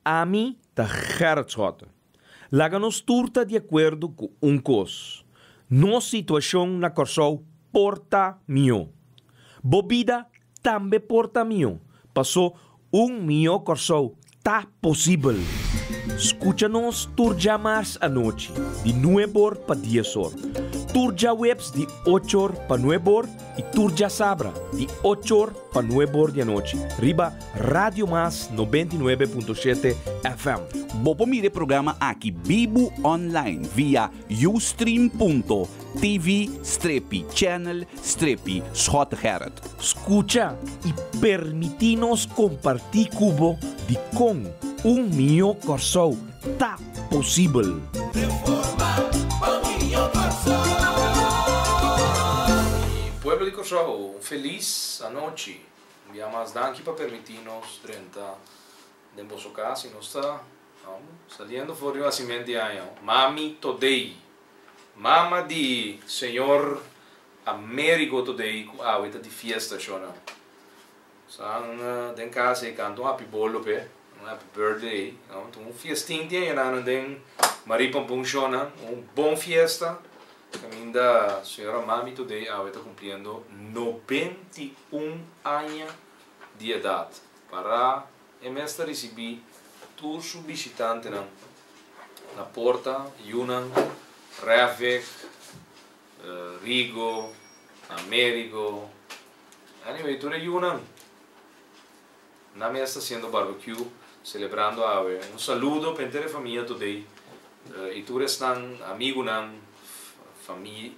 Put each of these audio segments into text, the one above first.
A mim tá Gerrit Schotten. Laga nos turta de acordo com cos. Nossa situação na Corsol porta mio. Bobida também porta mio. Passou mio Corsol tá possível. Escucha-nos turja mais à noite, de 9 para 10 horas. Turja webs de 8 horas para 9 horas e turja sabra de 8 horas para 9 horas da noite. Riba Radio Mas 99.7 FM. Bopo mire programa aqui Bibo online via ustream.tv/channel/Schot Gerrit. Escucha e permitinos compartir cubo de com mio Corsol tá possível. Pueblo de Corsol, feliz a noite. Enviamos danke para permitirnos durante de vossa casa e nós está saliendo por o nascimento de ano. Mami today. Mama de Senhor Américo today, a de fiesta chona. Sang den casa e canto happy birthday, happy birthday. Um festinho dia na den maripa funciona, bom fiesta. Caminda senhora Mami today está cumprindo 91 anos de idade. Para emesta receber todos os visitantes na porta, Yunan, Ravek, Rigo, Américo. Anyway, tu é Yunan. Na mesa haciendo barbecue, celebrando a ave. Un saludo para a família today. E tu estão amigo nan,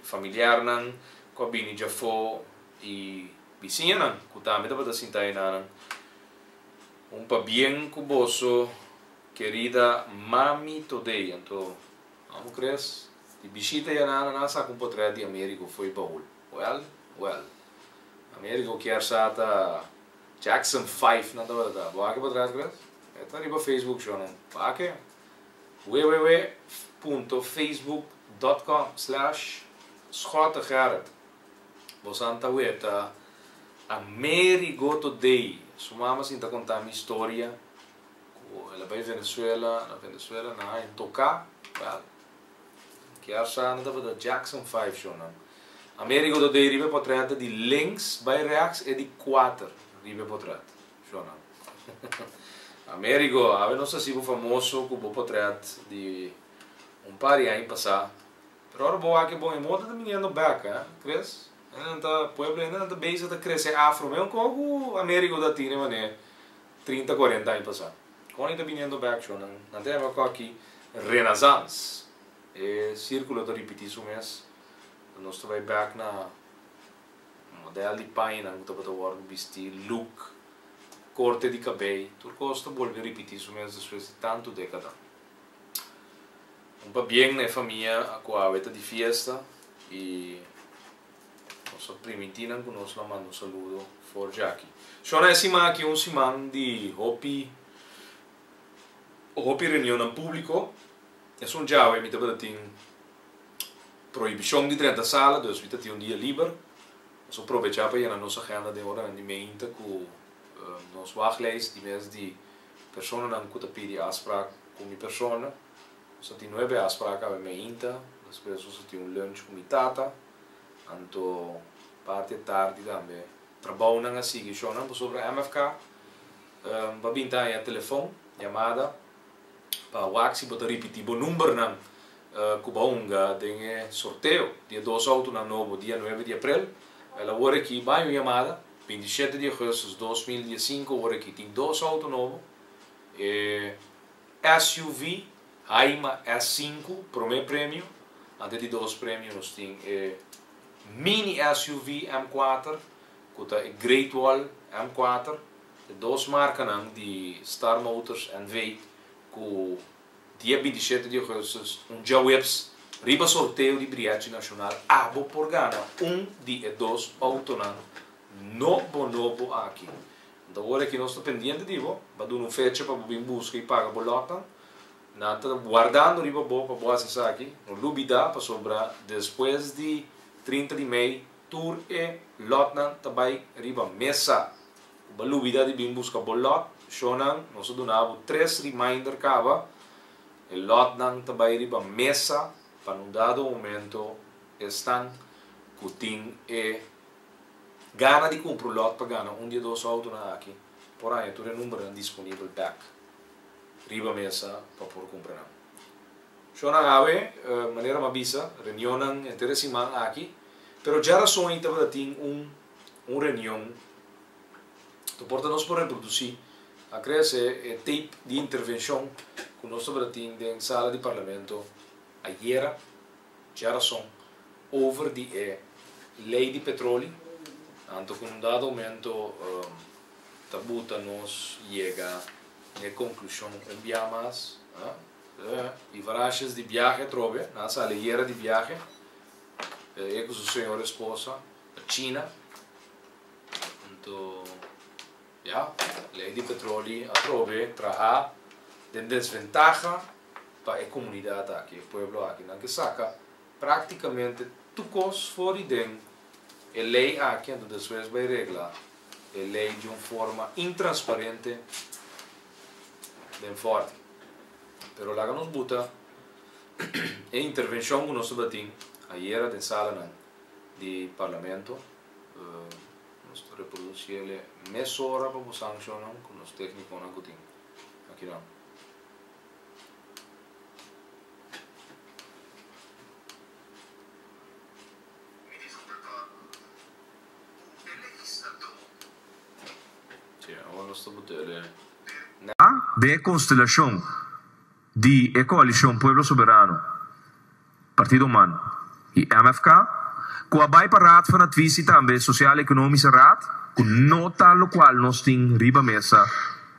familiar nan, com a bini jafo e vizinha nan, que também está para sentar nan. Pa bien cuboso, querida Mami today. Então, vamos cres? De visita ya na sa com portrait de Américo foi baúl. Well. Américo quer sata Jackson 5 na verdade. Boa que portrait cres? Está ali para Facebook show não. Boa que www.facebook.com/Schot Gerrit. Bosanta weta Américo today. Sumamos a contar minha história. Ela vai Venezuela, na em tocar, que a sana da Jackson 5 show não. Américo do de ribe portrait de links by reacts e de 4 ribe portrait show não. Américo, a não sei se famoso com o portrait de par de anos passado. Pero agora boa que bom em moda da menina back, cres? Ainda pueblo ainda base da crescer afro mesmo com o Américo da Tina mané 30, 40 anos passado. Quando está vindo back show, não tem aqui Renaissance, é círculo de repetição mês. Nós vai back na modelo de paina, que está para vestir look, corte de cabelo, tudo costa volver a repetir isso mês depois de tanto década. Para bem na família com a de fiesta e nossa primitina que nós não manda saludo for Jackie. Shona é cima aqui semana de Hopi reunião em público. É jovem, me tem proibição de 30 salas, então me tem dia livre. Nós aproveitar para ir na nossa agenda de hora de meia com nosso wachtlijst, de mês de pessoas que não pedem afspraak com minha pessoa. Nós temos 9 afspraken com meia, depois nós temos lunch com minha tata. Então, parte tarde também. Trabalho na SIG, sobre a MFK. Babinta é telefone, chamada. Para o Axi, para repetir o número na Cubaunga, tem sorteio. Dia 2 autos na novo, dia 9 de abril. Ela hora aqui, vai uma chamada. 27 de agosto de 2015, hora aqui, tem 2 autos novos. SUV, Haima S5, primeiro prêmio. Antes de 2 prêmios, nós temos Mini SUV M4, que é Great Wall M4. De 2 marcas de Star Motors en V, que dia 27 de agosto, jawebs, riba sorteio de Briachi Nacional, abo por gana, de 2 autos novo aqui. Então agora que nós estamos pendentes de vou dar uma fecha para vir buscar e pagar a bolota. Nada guardando riba boa para boa acessar aqui. No lubida para sobrar depois de 30 de maio, tour e lotna também riba mesa. O lubida de vir buscar bolota, Shonan, nós donamos 3 reminder cava, e lot nang tabay riba mesa, para um dado momento, estão cutin e gana de comprar o lot para gana, dia 2 auto na aqui, por aí, tu número disponível back, riba mesa, para por comprar. Shonan ave, maneira mabisa, reunião interessante aqui, pero já razão então tem reunião, tu porta nós por reproduzir, a crescer tape de intervenção que nós tem na sala de parlamento, ayer, já razão, over de lei de petróleo, anto com dado momento, tabuta nos chega a conclusão enviamos, e várias de viagem trove, na sala ayer de viagem, com sua senhora esposa, a China, então, lei de petróleo a trove, traha de desventaja para a comunidade aqui, o povo aqui, não que saca praticamente tucos fora de a lei aqui, então depois vai reglar a lei de uma forma intransparente, bem forte. Pero lá que nos buta a intervenção que nós batimos ayer na sala de parlamento, nós reproduzimos meia hora para sancionar com os técnicos na cozinha. Aqui não. De constelação de coalição Pueblo Soberano, Partido Humano e MFK, com a para raad van advies e também Sociaal-Economische Raad, com nota lo qual nós temos riba mesa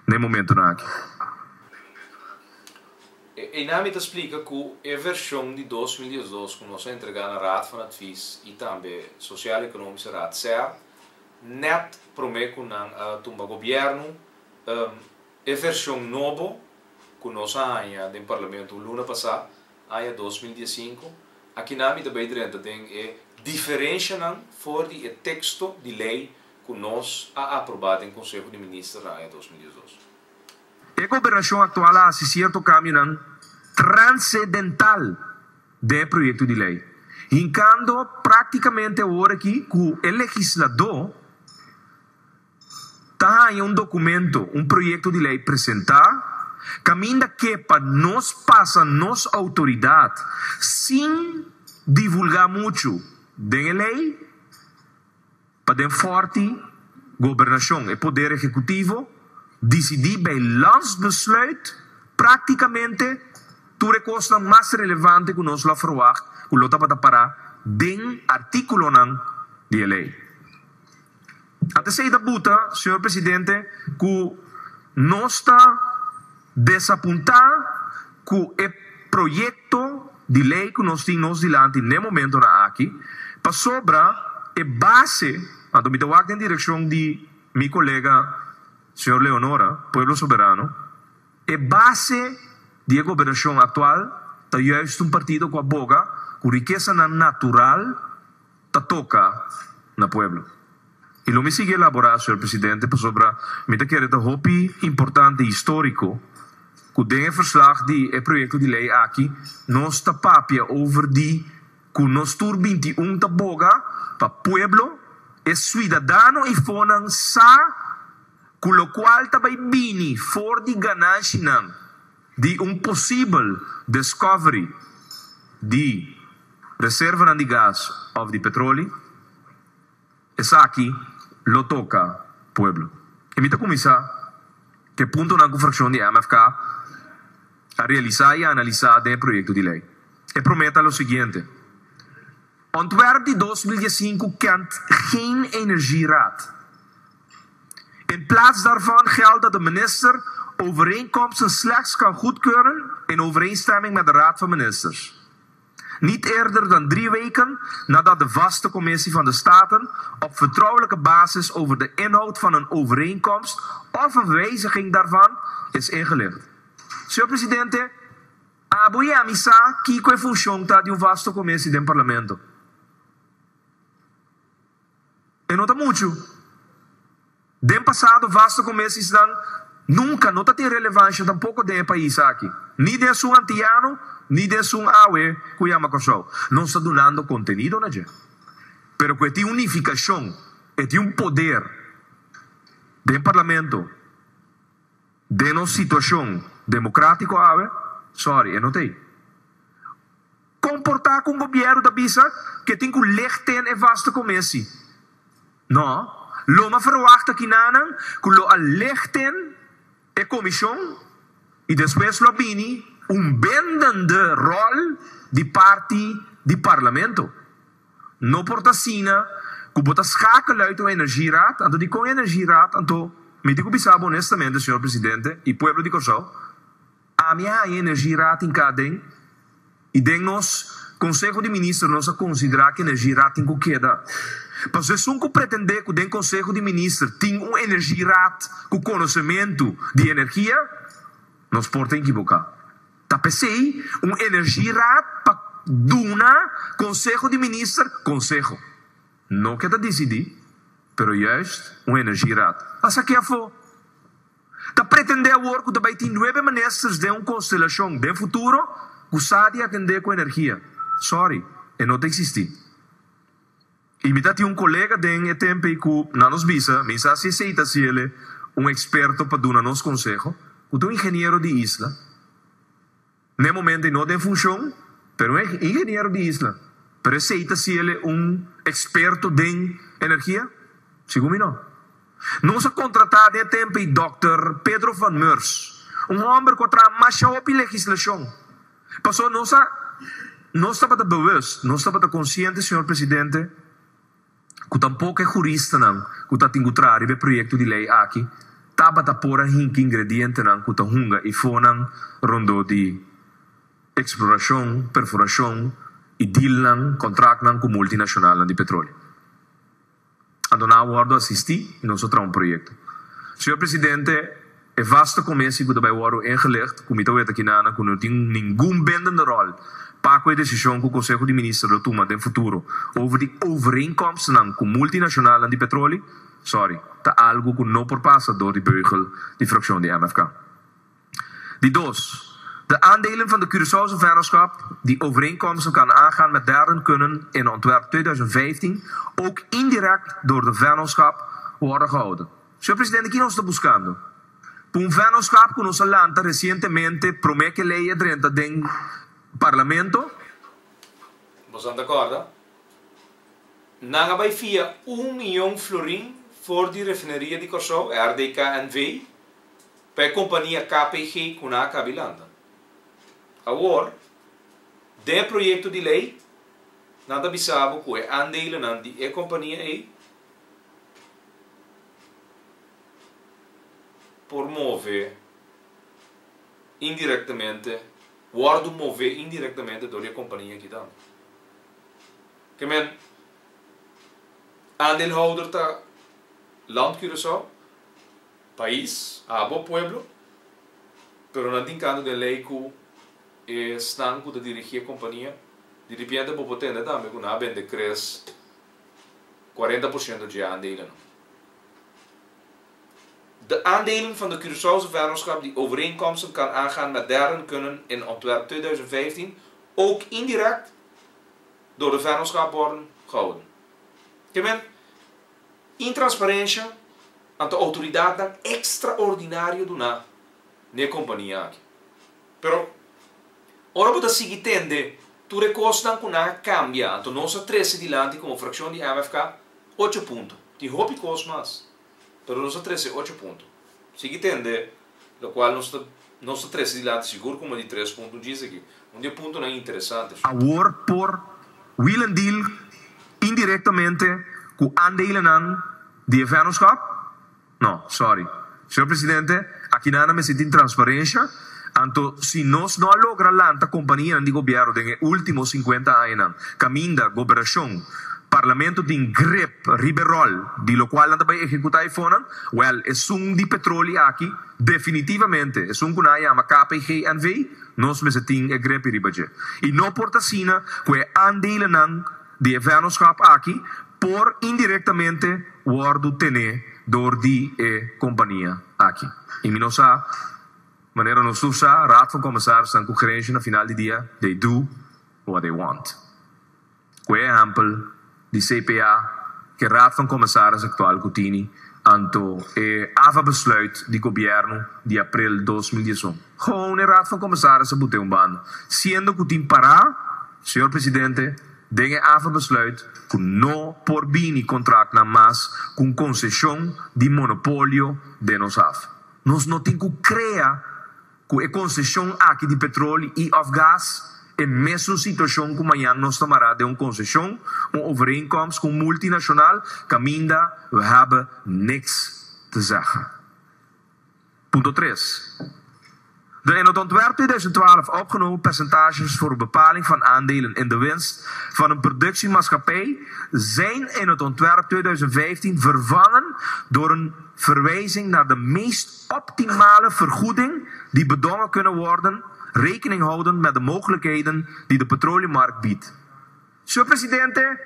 no momento aqui. E na te explica que a versão de 2012 que nós entregamos na Raad van Advies e também Sociaal-Economische Raad ser net promete que tumba governo a versão nova que nós ainda no parlamento luna passada, ainda 2015, aqui na minha também tem a diferença for o texto de lei que nós aprovado em Conselho de Ministros em 2012. A governação atual há certo caminho transcendental do projeto de lei. Enquanto praticamente agora aqui que o legislador está em documento, projeto de lei apresentar, caminha que para nós passa nossa autoridade sem divulgar muito da lei para ter forte governação e poder executivo decidir bij landsbesluit praticamente tu recosta mais relevante que nós lá verwacht que lota para parar den artículo de lei. Até sei da buta, senhor presidente, que nós está desapuntar que o projeto de lei que nós temos dilante no momento aqui, para sobra a base, quando me toca em direção de meu colega, senhor Leonora, Pueblo Soberano, a base da governação atual está justo partido que aboga que a riqueza natural está toca no pueblo. E lo me sigue elaborar, senhor presidente, para sobra, me te quer hopi importante histórico que o verslag de projeto de lei aqui nós está papia over die que nós tur 21 ta boga para pueblo e cidadano e fonan sa com lo qual também bini for di ganância de possível discovery de reserva de gás ou de petróleo essa aqui lo toca pueblo. E me começar que ponto na confração de MFK a realizar e a analisar o projeto de lei. E prometa o seguinte: ontwerp de 2015 kent geen energieraad. In plaats daarvan geldt dat de minister overeenkomsten slechts kan goedkeuren in overeenstemming met de Raad van Ministers. Niet eerder dan 3 weken nadat de vaste commissie van de Staten op vertrouwelijke basis over de inhoud van een overeenkomst of een wijziging daarvan is ingelicht. Senhor presidente, aboia a missa que é função de vaste commissie do parlamento. E nota muito. Den passado, vaste commissies dan Nunca, não tem relevância tampouco de país aqui. Nem de um antiano, nem de um aue, que chama Kosovo. Não está dando conteúdo na gente. Pero que tem unificação, e tem poder do parlamento, de nossa situação democrática, sorry, não tem. Comportar com o governo da bisa, que tem que lechten e vasta com esse. Não. Loma verwacht que nanan, que lo lechten e comissão, e depois lo bini, bendende rol de parte do parlamento. Não porta sina, que bota schakelen uit de energieraad, en die con energieraad, en to, me digo bisabo honestamente, senhor presidente, e pueblo de Kosovo, a minha energieraad in kadeng, e den nos, Conselho de Ministros, nós a considerar que energieraad tem que queda. Mas se um que pretender que o Conselho de Ministros tem energieraad com conhecimento de energia, nós porta equivocar. Tapecei energieraad para duna Conselho de Ministros, Conselho. Não quer decidir, pero juist energieraad. Essa que é for. Tá pretender agora que também tem 9 ministros de constelação de futuro que sabe atender com energia. Sorry, e não existe. E me dá colega de tempo que na nos visa, me sabe se aceita se ele experto para dar nos conselho, que engenheiro de isla. No momento não tem função, pero engenheiro de isla. Pero aceita se ele experto de energia? Segundo não. Não se contratar de tempo o Dr. Pedro van Meurs, homem que trabalha mais op legislação. Passou não estava bewust, não estava consciente, senhor presidente, que tampouco é jurista não, que está tingutrari o projeto de lei aqui, estava a pôr a ingrediente não, que está hunga e fonan rondo de exploração, perfuração e deal não, contrato não com multinacional de petróleo. Andona acordo assistir e não só um projeto. Senhor presidente, é vaste comissão que daarbij worden ingelegd, comité wet aqui na que não tem nenhum bendende rol para a decisão que o Conselho de Ministros toma no futuro over die overeenkomsten com multinacional de petróleo, sorry, tá algo que não passa door die beugel, die fractie de MFK. Die dos. De aandelen van de Curaçaose vennootschap die overeenkomsten kan aangaan met derden kunnen in ontwerp 2015 ook indirect door de vennootschap worden gehouden. Senhor presidente, aqui nós estamos buscando um vennootschap que nos land recentemente promete lei dentro do parlamento. Você está de acordo? Nanga vai via 1 milhão florim voor die refineria de Kosovo, RDKNV, para a companhia KPG Kuna Kabilanda. Agora, de projeto de lei, nada bisabo que é aandelen de companhia aí promover indiretamente, worden mover indiretamente door a companhia que dá. Que men aandeelhouder ta land Curaçao, país, abo pueblo, pero não tem cano de lei que estão que dirigir a companhia, de repente vou poder também que não vende cresce 40% de aandelen. De aandelen van de Curaçaose vennootschap die overeenkomsten kan aangaan met derden kunnen in ontwerp 2015 ook indirect door de vennootschap worden gehouden. Kemen, intransparantie aan de autoridade dan extraordinário do na ne companhia aqui. Pero ora bota seguinte, tu recostan com na cambia, então nossa 13 de lante como fração de MFK 8 pontos. Die hoop kost mais. Pero nossa 13 8 pontos. Seguinte, lo qual nossa 13 de lante seguro como de 3 pontos diz aqui. Um ponto não é interessante. Agora por willen deal indiretamente com aandelen de vennootschap? Não, sorry. Senhor presidente, aqui nada me senti transparência. Então, se nós não logramos a companhia de governo nos últimos 50 anos, caminho governação, parlamento tem grip, liberal, de lo qual não vai executar fona, well, é de petróleo aqui, definitivamente, é que nós chamamos KPG-NV, nós me sentimos grip ribaje. E não porta sina, que é aandelen de vennootschap aqui, por indiretamente, worden tener door die companhia aqui. E minosa, maneira nos usa, raad van commissarissen en concurrentie na final di dia, they do what they want. Por exemplo, de CPA, que raad van commissarissen actual Coutinho, anto ava besluit die governo de april 2018. Gewoon een raad van commissarissen boete een baan. Siendo Coutinho para, senhor presidente, dengue ava besluit que no por bini contract na mas com concessão de monopólio de nos af. Nos não tem que criar que a concessão aqui de petróleo e of gas é mesma situação que amanhã nós tomará de uma concessão, uma overeenkomst com multinacional, que ainda we hebben niks te zeggen. Punt 3. De in het ontwerp 2012 opgenomen percentages voor bepaling van aandelen in de winst van een productiemaatschappij zijn in het ontwerp 2015 vervangen door een verwijzing naar de meest optimale vergoeding die bedongen kunnen worden, rekening houden met de mogelijkheden die de petroleummarkt biedt. Senhor presidente,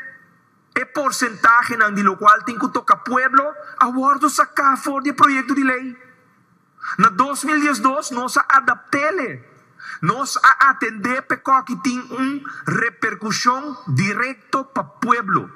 é porcentagem na di local tem que tocar pueblo aguardo sacar for de projeto de lei. Na 2012 nós adaptele, nós atender porque que tem repercussão direto para pueblo.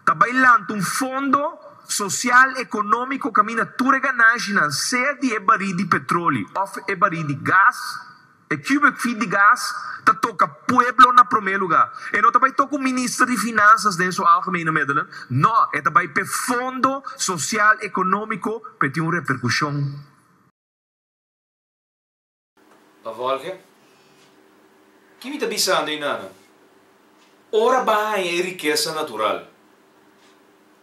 Tá bailando fundo social econômico que a natura ganagem seja de barril de petróleo ou barril de gás. E cubic feet de gás, dat toca pueblo na primeiro lugar. E não também toca o ministro de Finanças dentro do algemene middelen. Não, é também para fundo social econômico para ter uma repercussão. Pavolge, que me está pensando em nada? Ora vai a riqueza natural.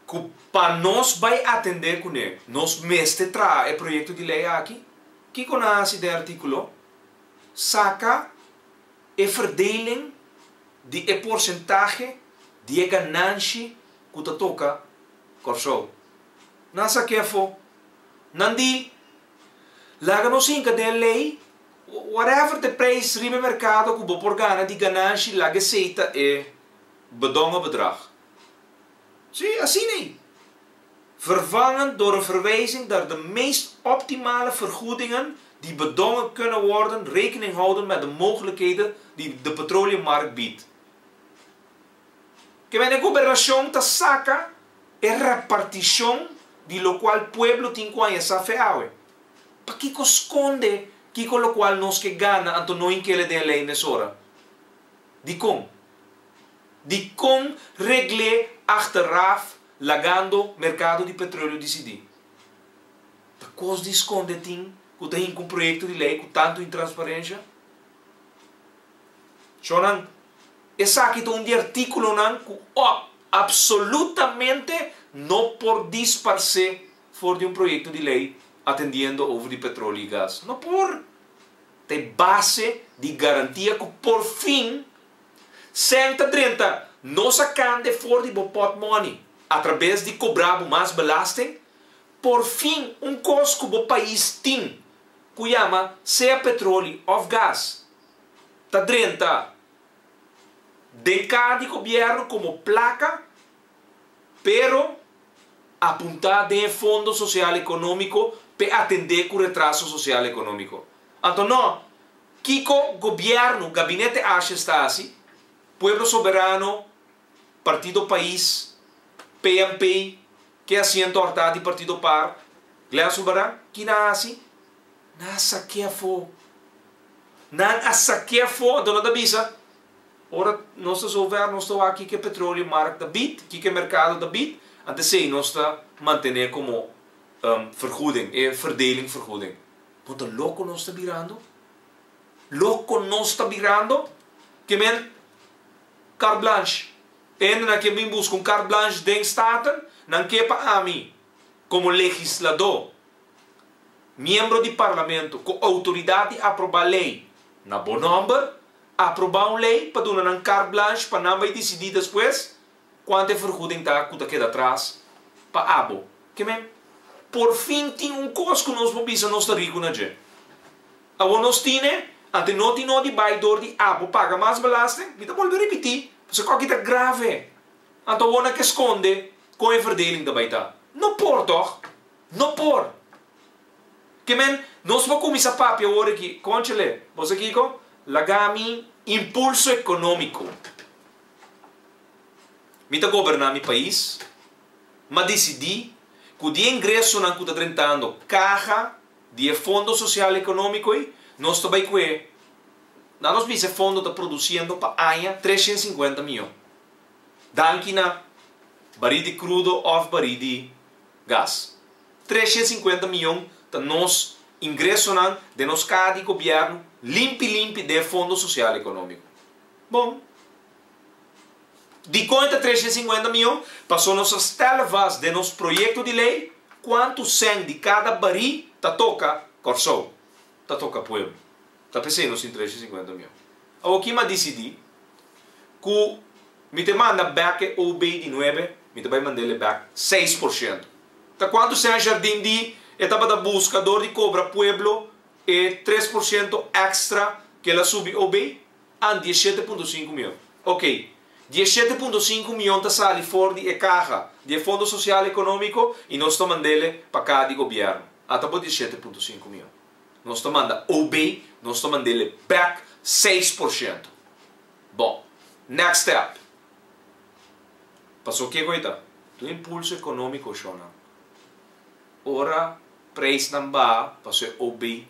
Que para nós vai atender com ele. Nós mestre traz o projeto de lei aqui. Que conhece de artículo? Saca a verdeling de a porcentagem de a ganância que te toca corso. Nasa que for, nandi, laga nos inca de lei, whatever the price ribe mercado que bo por gana de ganância laga seita e bedongen bedrag. Zie, assim niet. Vervangen door een verwijzing naar de meest optimale vergoedingen die bedongen kunnen worden, rekening houden met de mogelijkheden die de petroleummarkt biedt. Que vem a governação ta saca e repartição de lo qual pueblo tem conhece feawe. Para que esconde que com lo qual nós que gana anto não inquele de lei nesora. De com regle achteraf lagando mercado de petróleo decidir. Para cos de esconde tem que tem um projeto de lei com tanto intransparência. Chonan, essa aqui tem um artículo nan que absolutamente não por disparcer for de um projeto de lei atendendo over de petróleo e gás. Não por ter base de garantia que por fim 130 não sacando for de bopot money através de cobrar mais belasting por fim custo que o país tem que chama seja petróleo ou gás. Tá 30 de cada governo como placa, pero apuntar de fundo social econômico para atender com o retraso social econômico. Então não, que o governo, gabinete acha está assim, Pueblo Soberano, Partido País, PMP, que assento hortado de Partido Par, Glea Soberano, que não assim, nasa que fo, não asa que fo, então não bisa. Ora, nós estamos aqui que petróleo markt da bit, que mercado da bit, antes sei nós está manter como vergoeding, verdeling vergoeding. Ponto louco nós está virando, que men carte blanche, na que me busca carte blanche den staten, não que para mim como legislador, membro de parlamento, com autoridade aprovar lei, na bom número aprovar uma lei para dar uma carte blanche para não vai decidir depois quanto é vergoeding está que queda atrás para abo. Que men, por fim tem custo que nós vamos nós está rico na gente. Agora nós temos, ante não tem de baidor de abo paga mais belasting, então vou repetir, porque qualquer coisa grave. Então vou que esconde com a verdeling da baita. Não por toch, não por. Que men, nós vamos começar a papi agora aqui. Conchele, você aqui com? Lagami impulso econômico. Mita governar meu país, mas decidi que o dia ingresso não está tentando caja de fundo social econômico nós também que nós esse fundo está produzindo para año 350 milhões. Danke na baril de crudo ou baril de gás. 350 milhões de nós ingresso de nos cada governo limpe de fundo social econômico. Bom. De conta 350 milhões, passou nossas televas de nosso projeto de lei, quanto 100 de cada baril tá toca Corsou, tá toca Pueblo. Tá pensando em 350 milhões. O que me decidi, que me te manda back o B de 9, me te vai mandar ele back 6%. Tá quanto 100 jardim de etapa da buscador de cobra Pueblo e 3% extra que ela sube o B, a 17,5 milhões. Ok. 17,5 milhões de sali fora de caja de Fundo Social Econômico e nós estamos mandando para cada governo. Até 17,5 milhões. Nós estamos mandando OB, nós estamos mandando back 6%. Bom, next step. Passou o que, coita? Do impulso econômico, Shona. Ora, preço não vai, passou OB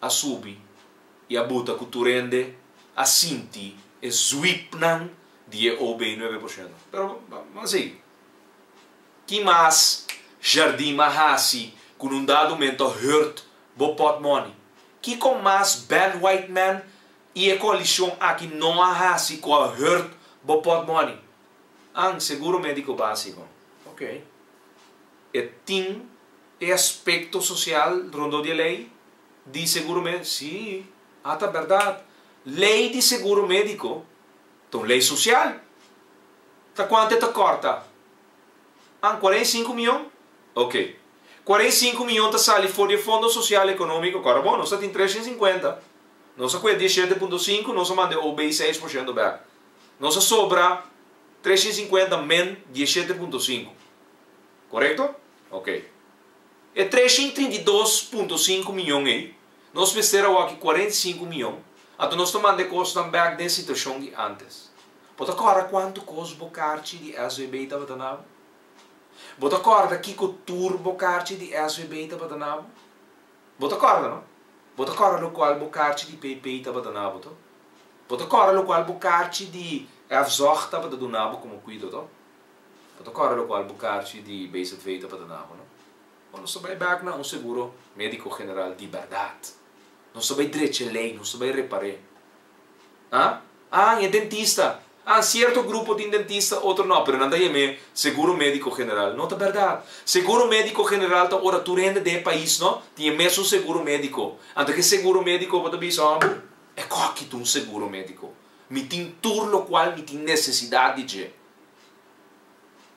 a subir e a buta que tu rende a sinti e sweep não de OB 9%. Pero, mas assim, que mais jardim mahasi com um dado momento hurt bo pot money? Que com mais Ben White Man e a coalição aqui não ahasi com a hurt bo pot money? Seguro médico básico. Ok. E tem aspecto social rondo de lei de seguro médico? Sim, até verdade. Lei de seguro médico. Então, lei social. Tá quanto te corta? 45 milhões? Ok. 45 milhões te sale fora do Fundo Social Econômico. Agora, bom, nós temos 350. Nós com 17,5, nós mandamos o 6% back. Nós sobra 350 men 17,5. Correto? Ok. E 332,5 milhões aí. Nós fizemos aqui 45 milhões. Então nós tomamos de costa back da situação de antes. Bota agora quanto custa bocarci de SVB estava dando? Bota agora que o tour bocarci de SVB estava dando? Bota agora, não? Bota agora o qual bocarci de PP estava dando? Bota agora o qual bocarci de FZOG estava dando como cuido? Bota agora o qual bocarci de BZV estava dando? Não? Nós estamos back na seguro médico general de verdade. Não sabe direito de lei, não sabe reparar. É dentista. Certo grupo de dentista, outro não. Pero não é seguro médico general. Não é verdade. Seguro médico general está ora tu rende de país, não? Tem mesmo seguro médico. Antes que seguro médico, você diz, é que tu um seguro médico. Me tem tudo lo qual me tem necessidade de.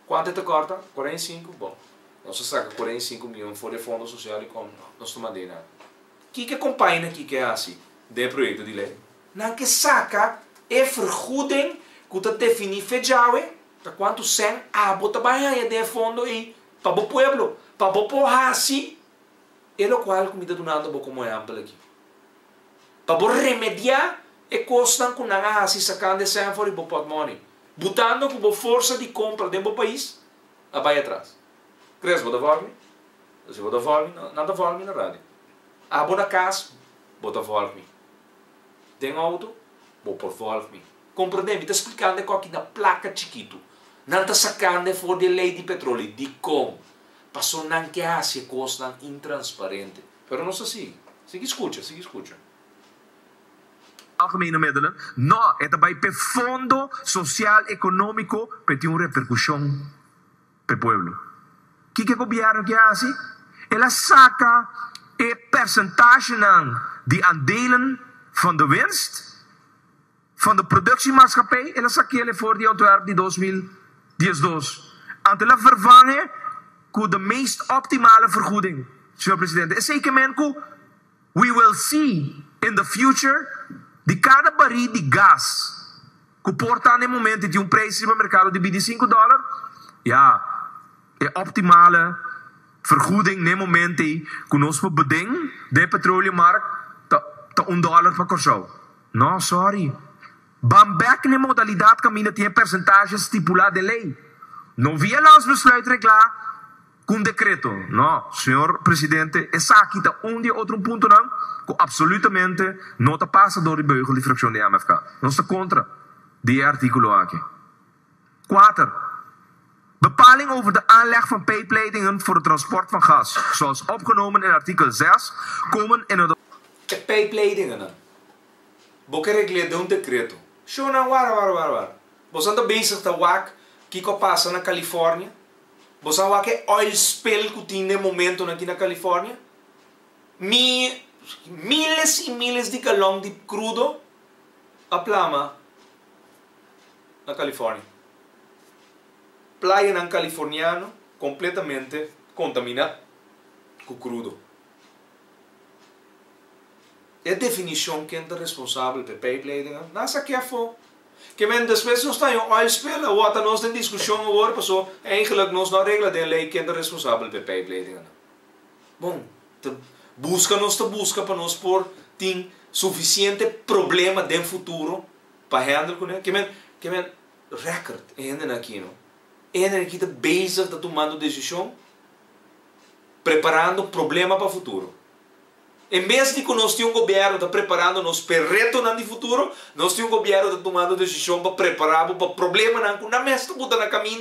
Quanto te corta? 45? Bom. Nós saca 45 milhões fora de fundo social e como nós tomamos de nada. Que acompanha aqui que é assim, de projeto de lei? Não que saca é vergoeding que está definido feijão, para quanto sem bota banha de fundo e para o pueblo, para o povo assim, é o qual comida do nada como é ampla aqui. Para remediar e custa com nada assim sacando de sem fora e pot money, botando com a força de compra dentro do país, a vai atrás. Cresce vou dar volta? Se vou dar volta, nada volta na rádio. Vou na casa, bota volta. Tem auto, vou por volta. Compreende? Está explicando aqui na placa chiquito. Não está sacando fora de lei de petróleo. De como? Passou não que hace coisa intransparente. Pero não assim. Siga escuta, siga escuta. Algemene middelen. Não, é também para fundo social econômico para ter uma repercussão para o povo. O que o governo que faz? Ela saca e percentage de aandelen van de winst van de productiemaatschappij, ela saquele voor die ontwerp die 2012. En ela vervangen com de meest optimale vergoeding, senhor presidente. É zeker men que we will see in the future de cada barril de gás que porta no momento de preço no mercado de $25, é optimale vergoeding nem momento que nós beding de petroleummarkt ta $1 per corso. No, sorry. Bambek nem modalidade caminha tem percentagem estipulada em lei. Não via lá os besluiten reglar com decreto. Não, senhor presidente, essa aqui está de outro ponto não, que absolutamente não está passa door de beugel de fractie de MFK. Nós está contra die artikel aqui. 4. Bepaling over de aanleg van pijpleidingen voor het transport van gas, zoals opgenomen in artikel 6, komen in het... De pijpleidingen. Boke regleerde een decreto. Zo nou, waar. We zijn bezig te waken, kiko passa na Californië. We zijn waken oil spill que tem de momento aqui na Californië. Miles e miles de galões de crudo a plama na Califórnia. Playa nan californiano completamente contaminada com crudo. É a definição que é responsável por pijpleidingen. Nasa que foi. Que men después nós está em oil spill, ou até nós tem discussão agora, passou, eigenlijk nós não regla de lei que é responsável por pijpleidingen. Bom, busca para nós por tem suficiente problema de futuro para handle com ele. Que men record ainda aqui, não? Ainda aqui está bezig, está tomando decisão, preparando problema para o futuro. Em vez de que nós temos um governo está preparando nos para reto no futuro, nós temos um governo está tomando decisão para preparar para problema na mesma puta na caminho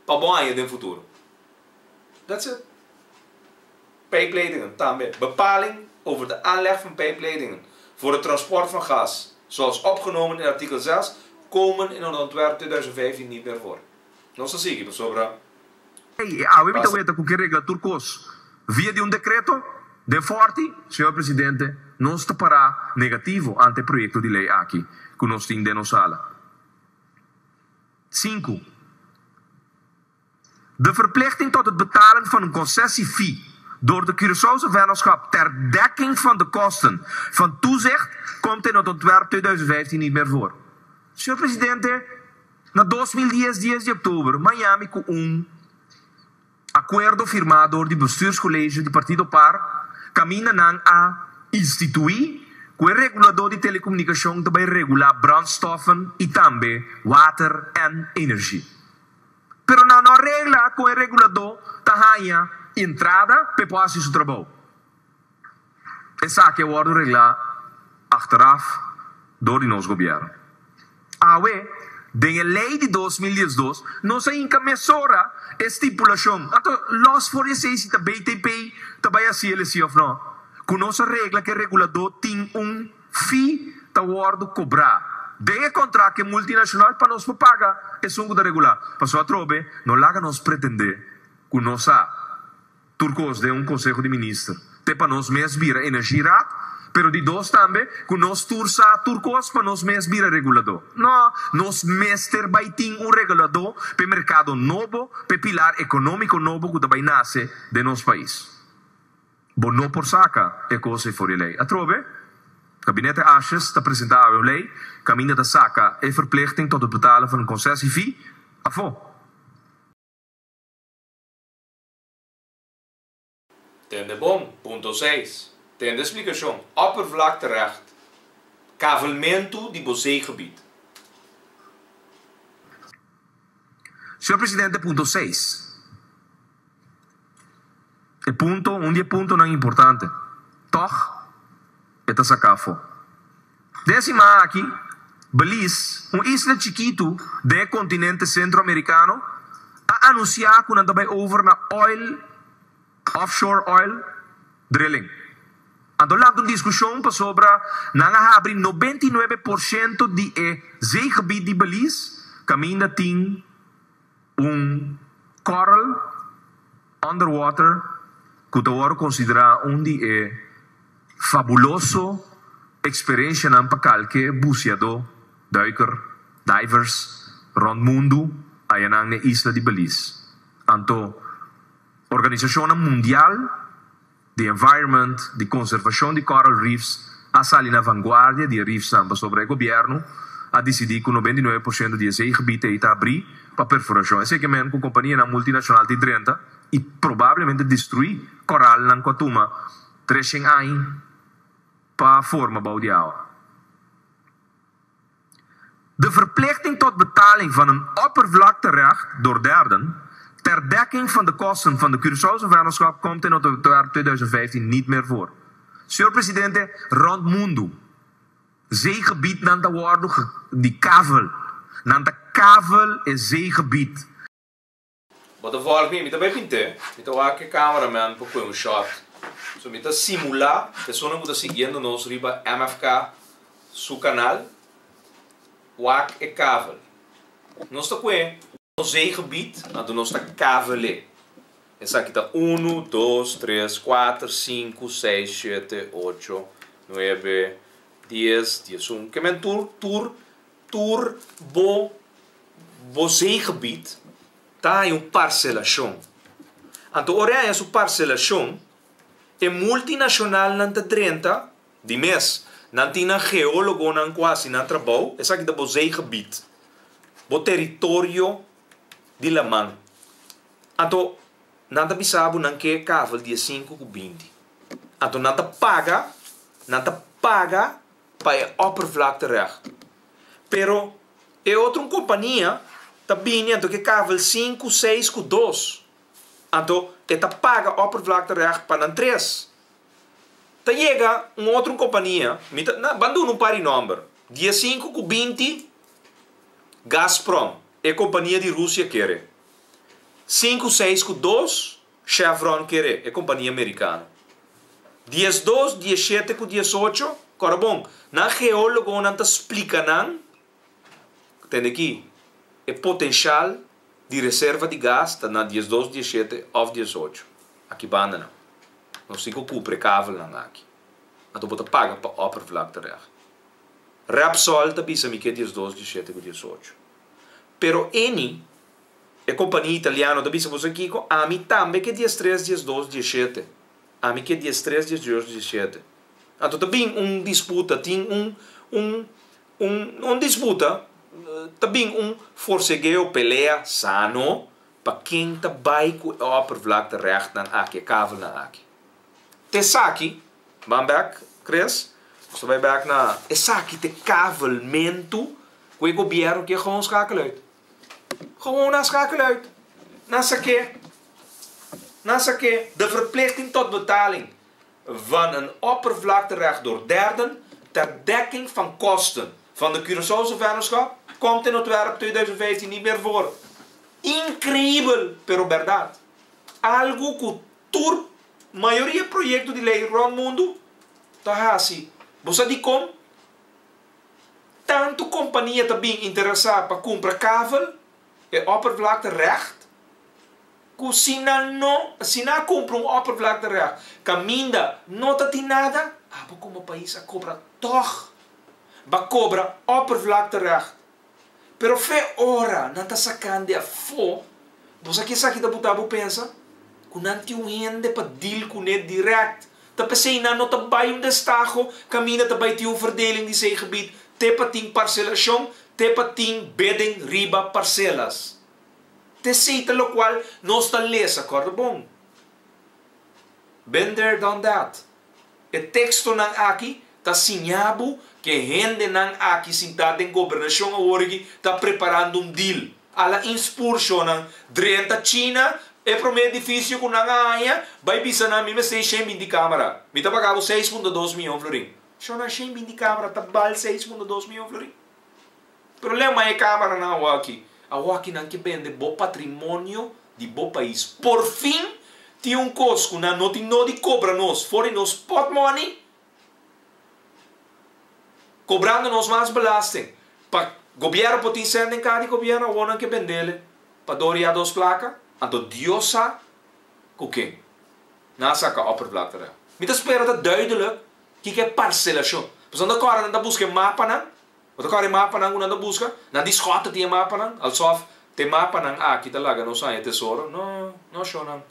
para bom aí no futuro. That's it. Pijpleidingen também. Bepaling over de aanleg van pijpleidingen voor het transport van gas, zoals opgenomen in artikel 6, komen in het ontwerp 2015 niet meer voor. Não se sigue, sobre. We moeten weten que regla turcos via de decreto de forte, senhor presidente, não está para negativo ante o projeto de lei aqui que nós temos de nossa sala. 5. De verplichting tot het betalen van een concessiefee door de Curaçaose vennootschap ter dekking van de kosten van toezicht komt in het ontwerp 2015 niet meer voor. Senhor presidente, na 2010, 10 de outubro, Miami com acordo firmado door die bestuurscollege do Partido Par caminha a instituir o regulador de telecomunicação também regular brandstoffen e também water en energie. Pero não regla com o regulador tahanha entrada para fazer seu trabalho. Essa que wordt reglar achteraf door die ons governo. De lei de 2012 não se encaminhou estipulação. Então, los fornecedores da BTP também assim eles of não. Com nossa regra que o regulador tem fee da worden cobrar. De contrato que multinacional para nos pagar é um da regular. Para só trobe, não laga nos pretender com nossa turcos de conselho de ministros. Te para nos mesmo vira energia pero de dos também, que nós turcos para nós mesmo vira regulador. Não, nós mesmo vai ter regulador para o mercado novo, para o pilar econômico novo que também nasce de nosso país. Bom, não por saca é coisa fora lei. A trove, o gabinete Ashes está apresentando a lei, caminho da saca é verplichting tot het betalen van een concessiefee. Afo. Tende bom, ponto 6. Tem de explicação, oppervlakterecht, cavalmento de bozeegebied. Senhor presidente, ponto 6. O ponto, ponto não é importante. Toch, é sacafo. Décima aqui, Belize, isla chiquito do continente centro-americano, a anunciar que não vai over na offshore oil drilling. Ando lá de discussão sobre nanga abrir 99% de zeegebied de Belize, caminha tem coral underwater que agora considera de fabuloso experiência na qualquer buceador, divers rond mundo aí na isla de Belize. Anto Organização Mundial de Environment, de Conservação de Coral Reefs, a sali na vanguardia de reefs sobre o governo, a decidir que 99% de esse gebied está abrir para perfuração. Esse que men com companhia na multinacional de 30 e provavelmente destruir coral na Kotuma 300 anos para forma boudiaal. De verplichting tot betaling van een oppervlakterecht door derden ter dekking van de kosten van de Curaçaose vennootschap komt in het ontwerp 2015 niet meer voor. Senhor Presidente, rond mundo, zeegebied nan te worden die kavel. Nan te kavel is zeegebied. Wat de volg me, met een pinte, met een wakke cameraman voor een shot. So met een simula, de zon moet seguindo nos riba MFK, su canal, wak e kavel. Nós está com no zeegebied, então nós está kavele. Essa aqui está 1, 2, 3, 4, 5, 6, 7, 8, 9, 10, 11. Que men tur, bo zeegebied, tá em parcelação. Então, ora essa parcelação é multinacional na 30 de mês. Não tem geólogo não quase não trabalho. Essa aqui é bo zeegebied, bo território de la man. Então, não te bisabo não que cavel dia 5 com 20. Então, não te paga para a oppervlakterecht. Pero, é outra companhia tá bem, então que cavel 5, 6 com 2. Então, te paga a oppervlakterecht para 3. Tá chega uma outra companhia, bandu não pare número. Dia 5 com 20, Gazprom, é companhia de Rússia quer. 5, 6 com 2, Chevron quer, é companhia americana. Dias 2, dia 7 com 18, cara bom, na geólogo não te explica não, tem aqui, é potencial de reserva de gás, tá na dias 2, dia 7 ou 18. Aqui banda não. Não se ocupa cável não aqui. Então você paga para a oppervlakterecht. Repsol também se me quer dias 2, dia 7 com 18. Pero Eni, a companhia italiana, também se você aqui, a mim também que dias 3, dias 2, dia 7. A mim que dias 3, dias 2, dia 7. Então também disputa, tem disputa, também forcegueo pelea sano para quem tá vai com a oppervlakterecht nan aqui, cável nan aqui. Essa aqui, vamos back, Chris? Você vai back na... Essa aqui te cavelmento com o governo que gewoon schakelen uit. Gewoon schakelen uit. Nasa que de verplichting tot betaling van een oppervlakterecht door derden ter dekking van kosten van de Curaçaose vennootschap komt in het ontwerp 2015 niet meer voor. Incrível, pero verdad. Algo que tur maioria projetos de lei rond mundo tá assim. Você diz como tanto companhia também interessada para comprar cável e oppervlakterecht que se não compra oppervlakterecht caminha não tem nada, como o país a cobra toch vai cobrar oppervlakterecht. Pero fe ora não está sacando a fo. Você que sabe que tá pensa que não tem gente para deal com ele direto. Tá pensei não tá vai destaco, caminha tá vai ter verdeling de seu gebied, te para tem parcelação, te para tem bidding riba parcelas. Te cita lo qual não está lesa, acordo bom. Been there, done that. O texto nang aqui tá sinhabo que gente nang aqui sentada em governação origi tá preparando deal. Ala inspurso nang drenta China é para o meu edifício com nang aia vai bisa na mim 6 de câmara. Me tá pagando 6.2 milhões florim. Só na 6 de câmara tá bal 6.2 milhões florim. Problema é câmara na aqui. A aqui não que vende bom patrimônio de bom país. Por fim, tem costo na não de cobra nós, fora nos pot money. Cobrando nos mais belasting. Para governo pode ser em cada governo o ano que vende para doria dos placas, então Deus sabe o que na saca oppervlakterecht. Met espera dat duidelijk que é parcelação. Pois anda agora anda busca mapa não? Anda agora mapa não anda busca, na discota tem mapa não? Also tem mapa não aqui talaga não sai tesouro, não só não.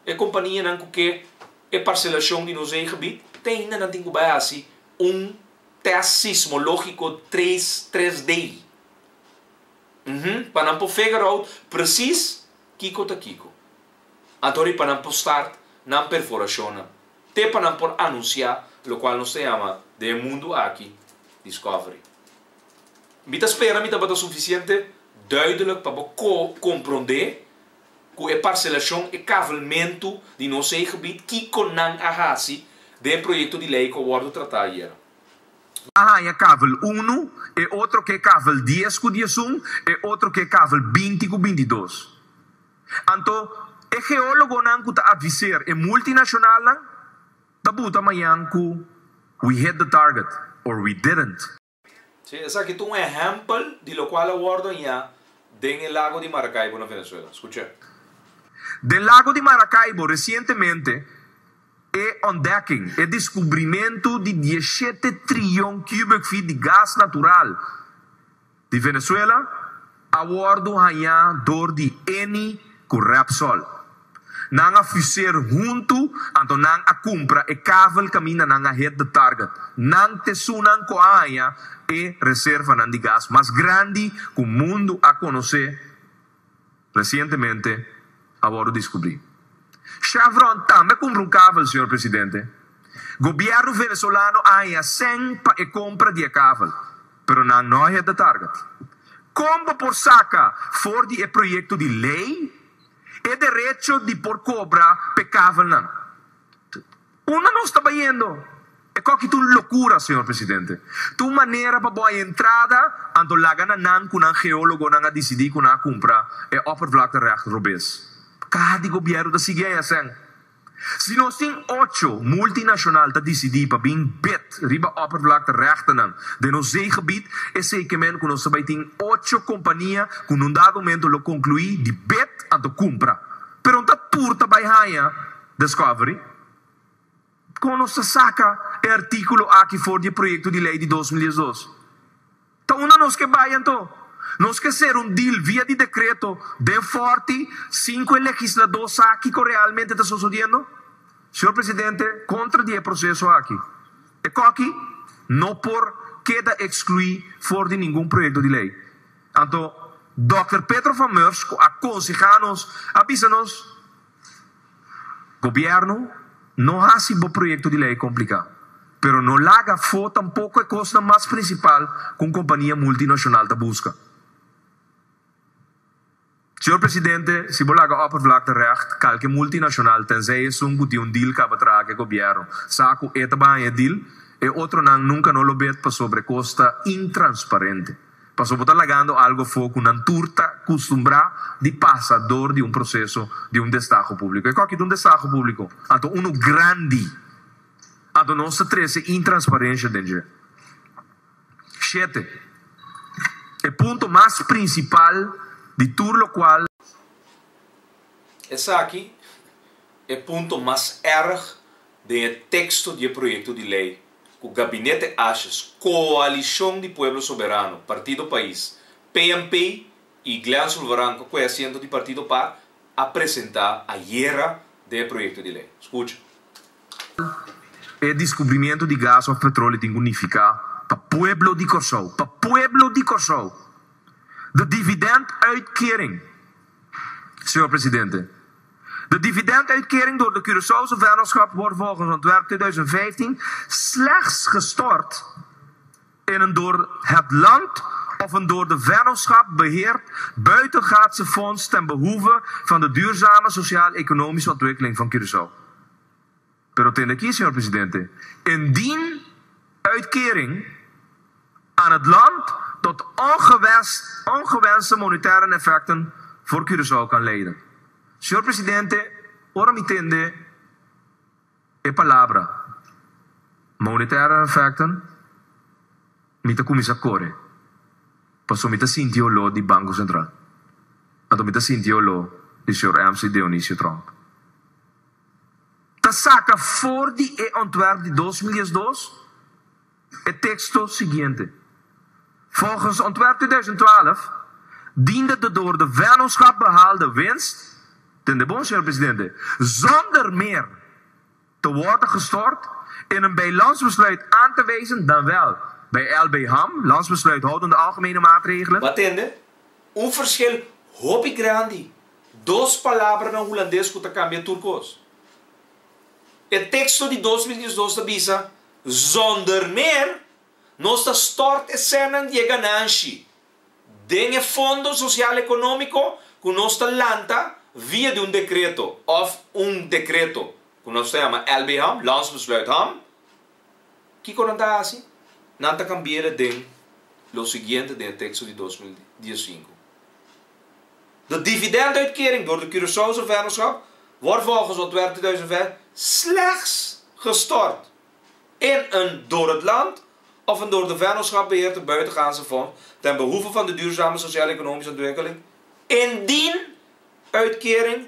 É companhia não que é parcelação de nos gebied, tem ainda não tem que assim test sismológico 3D. Para não figure out precies kiko ta kiko. Antori para não start na perforação. Te para não anunciar, lo qual nos chama de mundo aqui discovery. Mita espera, mita bata suficiente duidelijk para compreender que a parcelação e cavalmento de nosso gebied que conan ahasi de projeto de lei que o wordo tratar hier. Hay cavel 1 e outro que cavel 10 com 10 e outro que cavel 20 com 22. Então, o geólogo não está avisar e multinacional não está buta amanhã que we hit the target or we didn't. Sim, esse aqui é um exemplo de lo qual o wordo já tem o lago de Maracaibo na Venezuela. Escucha. Del lago de Maracaibo recentemente é ontdekking, é descobrimento de 17 trilhão cubic feet de gás natural de Venezuela, abordo hanha door de Eni com Repsol. Nang a fuser junto, anto nang a compra e cavel camina nang a hit the target. Nang te sunan ko hanha e reserva nang de gás mais grande que o mundo a conhecer recentemente, abordo descobrir. Chevron também compra cavel, senhor presidente. Governo venezuelano há 100 para a compra de cavel, pero não é de target. Como por saca for de projeto de lei, é direito de por cobrar pe cavel não. Uma não está vendo. É qualquer loucura, senhor presidente. Tu maneira para boa entrada, ando lagana nan com um geólogo não a decidir com a compra é oppervlakterecht robes. Cada governo da sigue assim. Se nós temos 8 multinacionais que decidem para vir bet riba oppervlakterechten de nosso gebied, é zekermente que nós também temos 8 companhias que num dado momento lo concluir de bet a do compra. Pero não está turta by hanha discovery. Como nós saca o artículo aqui for de projeto de lei de 2012. Então, nós que vai então. Nós que ser deal via de decreto de forte 5 legisladores aqui que realmente está sucedendo. Senhor presidente, contra o processo aqui. E aqui não por queda excluir for de nenhum projeto de lei. Então, Dr. Pedro Van Meurs aconseja-nos, avisa-nos, governo não há esse projeto de lei complicado. Pero não laga for tampouco a costa mais principal com companhia multinacional da busca. Senhor presidente, se você oppervlakterecht, qualquer multinacional tenzij um deal que atrás que governo, saco etaban deal, e outro nunca não lo bet para sobre costa intransparente. Para botar lagando algo foco na turta costumbrada de passador de processo de destaque público. E qualquer destaque público, então grande, então não se trece intransparência dentro. 7. O ponto mais principal de tudo lo qual esse aqui é o ponto mais erro do texto do projeto de lei que o Gabinete Aches, Coalição de Pueblo Soberano, Partido País, PMP e Glean Sulvaranco, que é assento do Partido Par, apresentar a guerra do projeto de lei. Escute. O descobrimento de gás ou petróleo tem que unificar para Pueblo de Curaçao, para Pueblo de Curaçao. De dividenduitkering, senhor presidente. De dividenduitkering door de Curaçaose vennootschap wordt volgens ontwerp 2015 slechts gestort in een door het land of een door de vennootschap beheerd buitengaatse fonds ten behoeve van de duurzame sociaal-economische ontwikkeling van Curaçao. Pero ten aquí, senhor presidente, indien uitkering aan het land tot ongewenste monetaire effecten voor Curaçao kan leiden. Senhor presidente, ora mi tende e palavra monetaire effecten mita kumisa kore paso mita sintio lo di Banco Central ato mita sintio lo di senhor MC Dionisio Trump. Ta saca for di e ontwerp de 2012 het texto seguinte. Volgens ontwerp 2012 diende de door de vennootschap behaalde winst, ten de bon, senhor presidente, zonder meer te worden gestort in een bilansbesluit aan te wijzen dan wel Bij LBHAM, landsbesluithoudende algemene maatregelen. Wat ende? Un verschil hopi grande. Dos palavras na holandês que cambia turcos. O texto de 2012 da bisa, zonder meer, nós stort e cena de ganância. Den Fundo Social Econômico que nós lanta via de um decreto, of um decreto, que nós chama LBHAM, Landsbesluitham, que quando está assim, não está cambiando den lo seguinte den texto de 2015. De dividenduitkering door de Curaçaose vennootschap wordt volgens ontwerp 2005 slechts gestort in een door het land of een door de vennootschap beheerde buitengaandse fonds ten behoeve van de duurzame sociaal-economische ontwikkeling, indien uitkering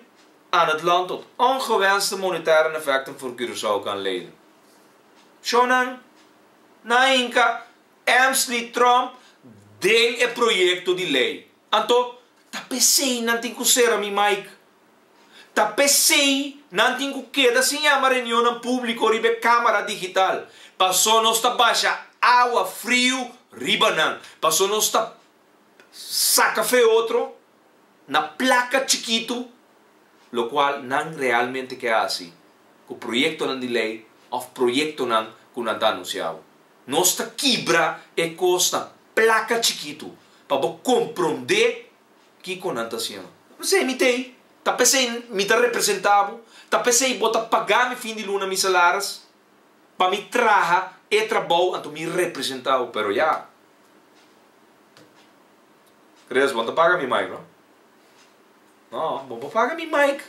aan het land tot ongewenste monetaire effecten voor Curaçao kan leiden. Shonan, nainka, Amsley Trump, ding e proyecto de lei. Anto, tapesei nanting kusera mi Mike. Tapesei nanting kukeda sinyama reunião público ribe câmara digital. Passou nossa baixa água frio ribanan. Passou nossa saca fe outro na placa chiquito, lo qual não realmente que assim. O projeto não de lei of projeto não que não está anunciado. Nossa quebra é costa placa chiquito para compreender que não está sendo. Você imitei, tá pensei me tá representado, tá pensei bota pagar me fim de luna mis salários para me traja e trabalho anto me representado, pero já. Crees, bota paga mi Mike, não? Não, bota paga mi Mike.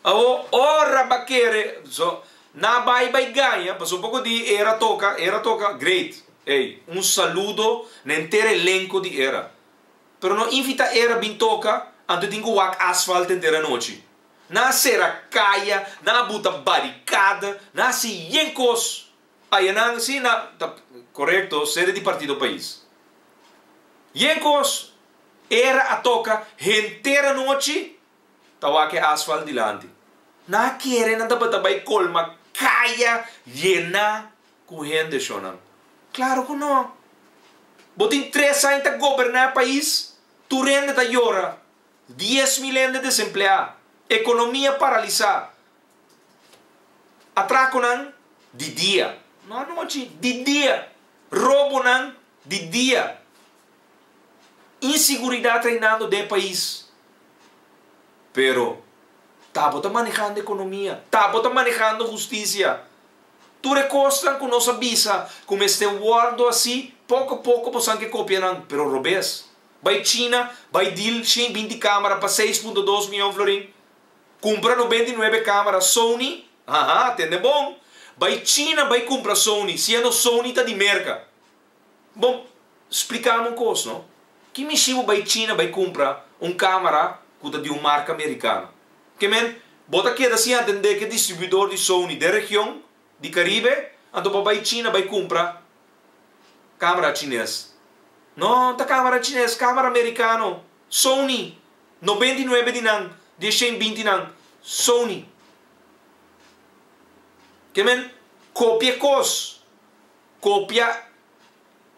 Ora baquere, so na vai ganha, passou um pouco de era toca, great. Ei, um saludo na inteiro elenco de era. Pero não invita era bem toca, antes de wak asfalto inteira noite. Na será caia, na buta barricada, na se yenkos. Aí não se na, tá, correto, sede de partido país. Yenkos era a toca inteira noite, tá wak asfalto dilante. Na querer nada bata vai colma caia llena com gente chonando. Claro que não. Botin 3 anos para governar o país, tu rende da llora, 10 mil de desempleados, economia paralisada. Atraco não de dia, não noite, de dia. Roubo não de dia. Inseguridade treinando do país. Pero, tá bota manejando economia, tá bota manejando justiça. Tu recostan com nossa visa, como este guardo assim, pouco a pouco você que copiam, pero robês. Vai China, vai deal 120 câmeras para 6,2 milhões de florim. Compra 99 câmeras Sony, tende bom. Vai China, vai comprar Sony, sendo Sony tá de merca. Bom, explicamos um coisa, não? Que mexivo vai China, vai comprar câmera que tá de uma marca americana. Que men, bota aqui assim a entender que distribuidor de Sony da região de Caribe, então vai China vai comprar câmera chinesa. Não, tá câmera chinesa, câmera americano. Sony, 99 dinang, 120 dinang, Sony. Que men, copia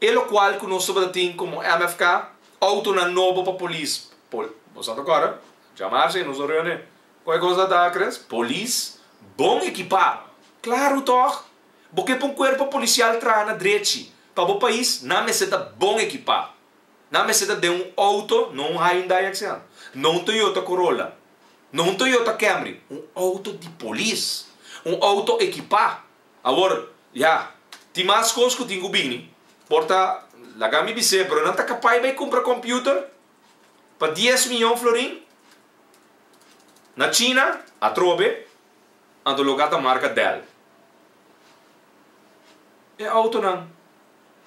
é o qual que nós sabemos como MFK, auto na novo para polícia. Você tá agora? Chamar-se, nos reúne. Qual é a coisa da Cres? Polícia, bom equipado. Claro, toch? Porque para um corpo policial traga na direita. Para o país, não me seta bom equipado. Não me seta de um auto, não um Hyundai Accent, não um Toyota Corolla, não um Toyota Camry, um auto de polícia, um auto equipado. Agora, já, tem mais coisas que eu tenho bem. Porta, lagar me bise, pero não está capaz de comprar computer para 10 milhões de florim. Na China, a trobe, ando lugar da marca Dell. É auto não.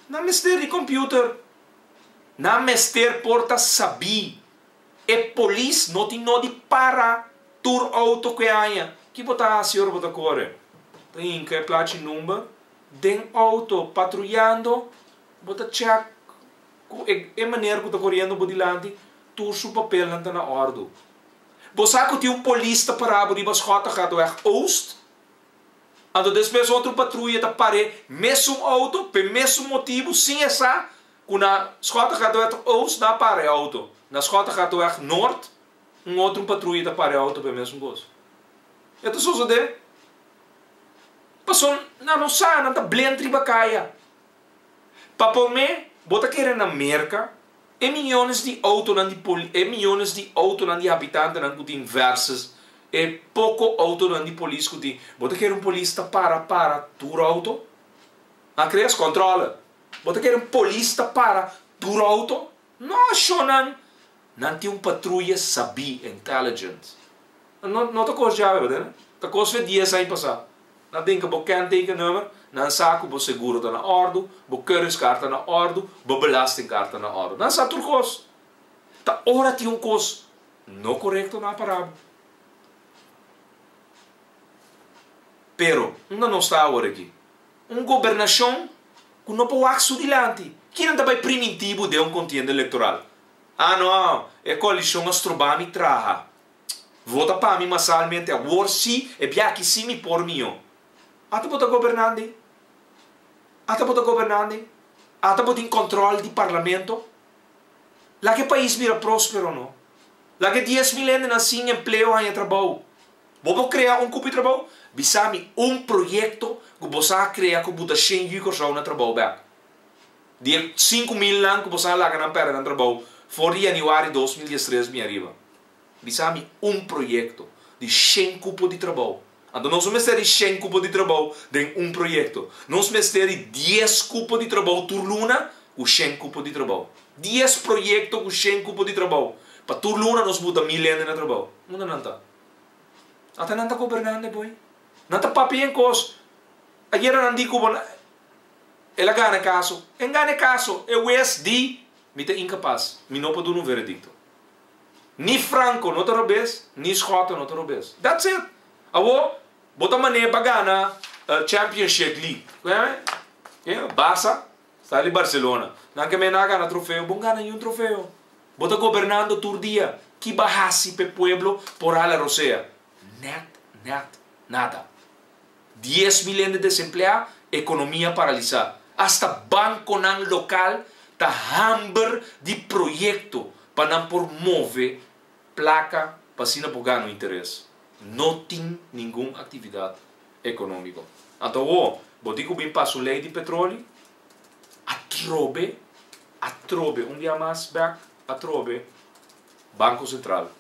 Não mestre de computer. Não mestre porta sabi. É polícia não tem no de para tur auto que há. Que botar a senhora botar corre. Tem que é placa número. Den auto patrulhando. Botar check. É maneira que está correndo por delante. Tur seu papel não está na ordem. Você que tem polícia parado de Bascota gaat weg Oost. Então depois outro patrulha tá pare mesmo auto, por mesmo motivo, sim essa, quando a escota gaat oost, na pare auto. Na escota gaat norte, outro patrulha tá pare auto por mesmo gosto. Itu só de. Passou não sabe, não tá blend tribacaia. Para me, bota querer na América, milhões de autos milhões de autos de habitantes não tem versus pouco auto não de polícia que tem. Bota querer polícia para tur auto. A criança controla. Bota querer polícia para tur auto. Não, não tem patrulha sabi intelligent. Não tá coisa já, verdade? Tá coisa de 10 anos passar. Não tem que bocar número. Não saco bo seguro tá na ordem, bo keuringskaart na ordem, bo belastingkaart na ordem. Não sabe tudo coisa. Tá hora tem coisa não correto na parada. Pero, não está agora aqui. Governação que não pode axo dilante. Que não está primitivo de contienda eleitoral. Não, é coalição astrobami traha. Vota para mim massalmente, a worsi e biaki simi por mim. Até botar governante. Até botar governante. Até botar em controle do parlamento. Lá que o país vira próspero, não? Lá que 10 milhões de sem emprego em trabalho. Vou criar cupo de trabalho. Bisami projeto que você criar que botar 100 euros no trabalho. De 5 mil anos que você lá na perna no trabalho. For januário 2013 me arriba. Bisami projeto de 100 cupo de trabalho. Então, nós vamos ter 100 cupos de trabalho em projeto. Nós vamos ter 10 cupos de trabalho por luna com 100 cupos de trabalho. 10 projetos com 100 cupos de trabalho. Para por luna, nós botamos 1.000 de trabalho. Não está. Até não está governando, boy. Não está papel em coisa. Ayer não digo, ela ganha caso. Em ganha caso, eu de me está incapaz. Me não pode dar um veredicto. Ni Franco não te roubes, ni Scott não te roubes. That's it. Awo, bota maneira para ganhar Championship League. Barça, está ali Barcelona. Não quer mais ganhar troféu, bom ganhar troféu. Bota governando todo dia. Que barrasi para o pueblo por a rosea. Nada. 10 milhões de desempregados, economia paralisada. Hasta banco nan local está hamber de projeto para não promover placa para se não ganhar interesse. Não tem nenhuma atividade econômica. Então, vou dizer que bem passo lei de petróleo, atrobe, dia mais back, Banco Central.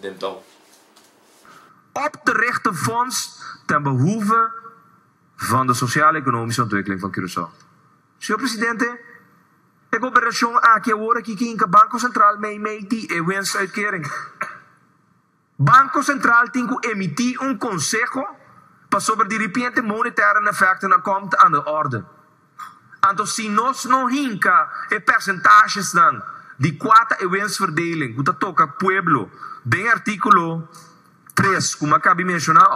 Então. Op de rechte fonds ten behoeve van de sociaal-economische ontwikkeling van Curaçao. Senhor Presidente, a cooperação aqui agora que o Banco Central meete e winstuitkering. Banco Central tem que emitir conselho para sobre de repente monetária effecten na komt aan de orde. Então, se nós não hinca percentagens dan de quota e winstverdeling, que toca pueblo, bem artículo 3, como acabei de mencionar,